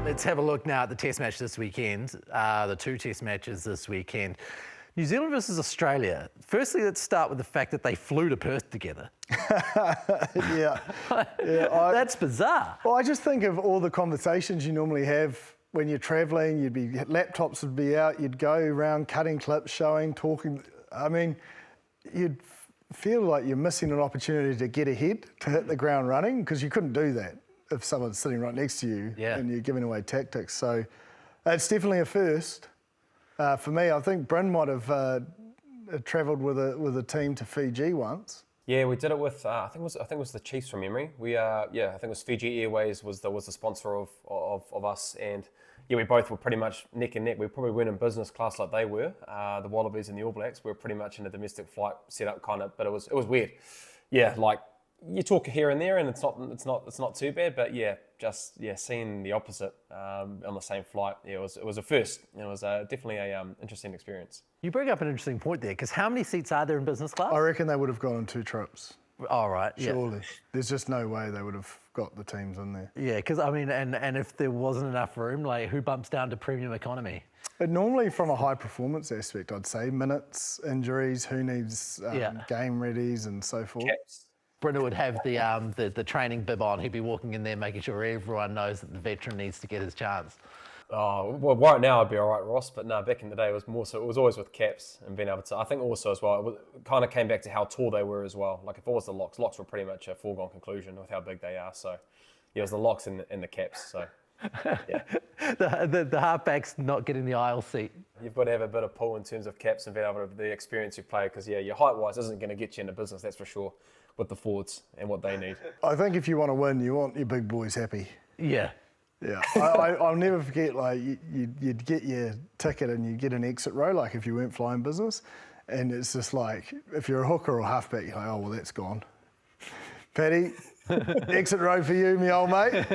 Let's have a look now at the test match this weekend, the two test matches this weekend. New Zealand versus Australia. Firstly, let's start with the fact that they flew to Perth together. Yeah. That's bizarre. Well, I just think of all the conversations you normally have when you're travelling. Laptops would be out, you'd go around cutting clips, showing, talking. I mean, you'd feel like you're missing an opportunity to get ahead, to hit the ground running, because you couldn't do that if someone's sitting right next to you and you're giving away tactics. So it's definitely a first. For me, I think Bryn might have travelled with a team to Fiji once. Yeah, we did it with I think it was the Chiefs from memory. We I think it was Fiji Airways was the sponsor of us, and we both were pretty much neck and neck. We probably weren't in business class like they were. The Wallabies and the All Blacks were pretty much in a domestic flight setup kind of, but it was weird. Yeah, like you talk here and there, and it's not too bad. But seeing the opposite on the same flight, it was a first. It was definitely a interesting experience. You bring up an interesting point there, because how many seats are there in business class? I reckon they would have gone on 2 trips. Oh, right. Surely. There's just no way they would have got the teams in there. Yeah, because I mean, and if there wasn't enough room, like who bumps down to premium economy? But normally from a high performance aspect, I'd say minutes, injuries, who needs game readies and so forth. Caps. Brynna would have the training bib on. He'd be walking in there making sure everyone knows that the veteran needs to get his chance. Oh, well, right now I'd be all right, Ross, but no, back in the day it was more so, it was always with caps and being able to, I think also as well, it kind of came back to how tall they were as well. Like if it was the locks were pretty much a foregone conclusion with how big they are. So yeah, it was the locks and the caps, so yeah. the halfback's not getting the aisle seat. You've got to have a bit of pull in terms of caps and being able to, the experience you play, because your height-wise isn't going to get you into business, that's for sure, with the forwards and what they need. I think if you want to win, you want your big boys happy. Yeah. Yeah, I'll never forget, like, you'd get your ticket and you'd get an exit row, like if you weren't flying business, and it's just like, if you're a hooker or halfback, you're like, oh, well, that's gone. Paddy, exit row for you, me old mate.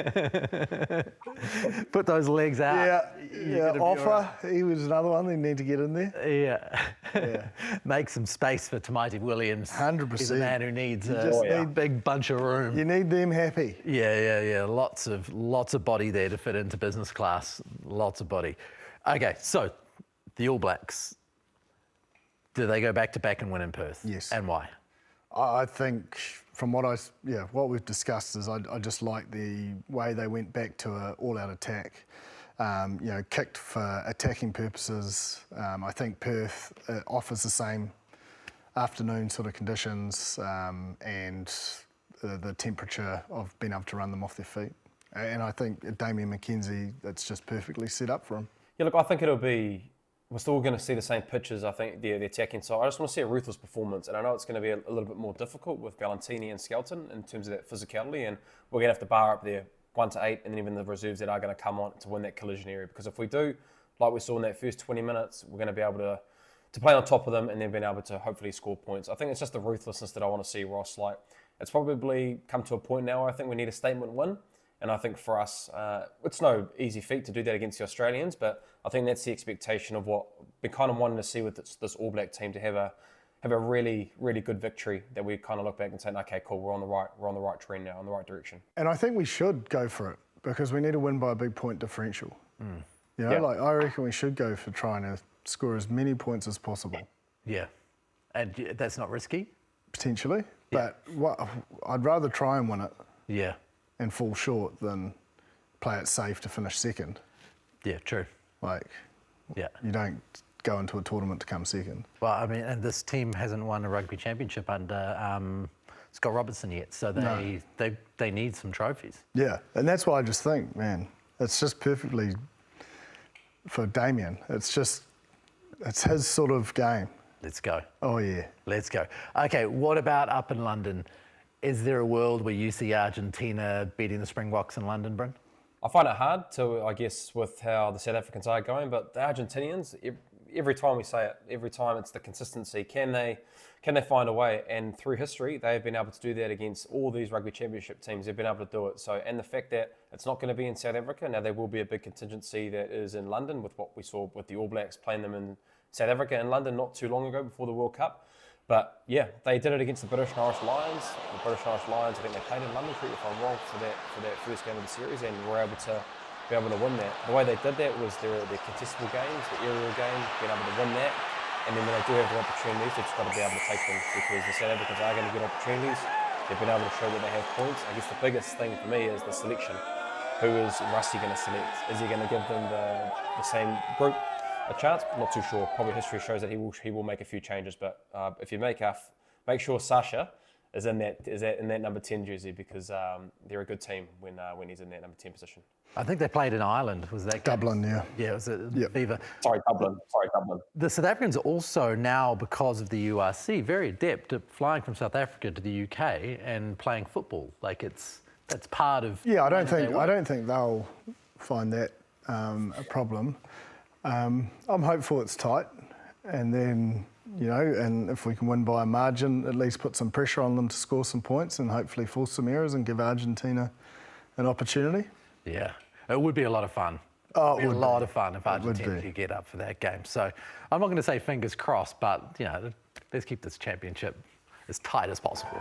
Put those legs out. Yeah. Offer, he was another one they need to get in there. Yeah. Make some space for Tamaiti Williams. 100%. He's a man who needs a big bunch of room. You need them happy. Yeah. Lots of body there to fit into business class. Lots of body. Okay, so the All Blacks, do they go back to back and win in Perth? Yes. And why? I think from what we've discussed is I just like the way they went back to an all-out attack. Kicked for attacking purposes. I think Perth offers the same afternoon sort of conditions and the temperature of being able to run them off their feet. And I think Damien McKenzie, that's just perfectly set up for him. Yeah, look, I think we're still going to see the same pitches, I think, the attacking side. I just want to see a ruthless performance, and I know it's going to be a little bit more difficult with Valentini and Skelton in terms of that physicality, and we're going to have to bar up there 1 to 8, and then even the reserves that are going to come on to win that collision area. Because if we do, like we saw in that first 20 minutes, we're going to be able to play on top of them and then being able to hopefully score points. I think it's just the ruthlessness that I want to see, Ross. Like, it's probably come to a point now where I think we need a statement win. And I think for us, it's no easy feat to do that against the Australians, but I think that's the expectation of what we kind of wanted to see with this All Black team, to have a really, really good victory that we kind of look back and say, okay, cool, we're on the right trend now, in the right direction. And I think we should go for it, because we need to win by a big point differential. Like I reckon we should go for trying to score as many points as possible. Yeah, and that's not risky? Potentially, but I'd rather try and win it. Yeah. And fall short than play it safe to finish second. Yeah, true. You don't go into a tournament to come second. Well, I mean, and this team hasn't won a rugby championship under Scott Robertson yet, so they need some trophies. Yeah, and that's why I just think, man, it's just perfectly for Damien. It's his sort of game. Let's go. Oh, yeah. Let's go. Okay, what about up in London? Is there a world where you see Argentina beating the Springboks in London, Bryn? I find it hard to, I guess, with how the South Africans are going, but the Argentinians, every time we say it, every time it's the consistency. Can they find a way? And through history, they've been able to do that against all these rugby championship teams. They've been able to do it. So, and the fact that it's not going to be in South Africa, now there will be a big contingency that is in London with what we saw with the All Blacks playing them in South Africa and London not too long ago before the World Cup. But yeah, they did it against the British and Irish Lions. The British and Irish Lions, I think they played in London, correct me if I'm wrong, for that first game of the series, and were able to be able to win that. The way they did that was their contestable games, the aerial game, being able to win that. And then when they do have their opportunities, they've just got to be able to take them, because the South Africans are going to get opportunities. They've been able to show that they have points. I guess the biggest thing for me is the selection. Who is Rusty going to select? Is he going to give them the same group a chance? I'm not too sure. Probably history shows that he will make a few changes. But if you make sure Sasha is in that number 10 jersey, because they're a good team when he's in that number 10 position. I think they played in Ireland. Was that game? Dublin, yeah. Yeah, it was at Yep. Viva. Sorry, Dublin. The South Africans are also now, because of the URC, very adept at flying from South Africa to the UK and playing football. Like that's part of. Yeah, I don't think they'll find that a problem. I'm hopeful it's tight, and then and if we can win by a margin, at least put some pressure on them to score some points and hopefully force some errors and give Argentina an opportunity. Yeah, it would be a lot of fun. Oh, It would be a be. lot of fun if It would Argentina be. could get up for that game. So I'm not going to say fingers crossed, but let's keep this championship as tight as possible.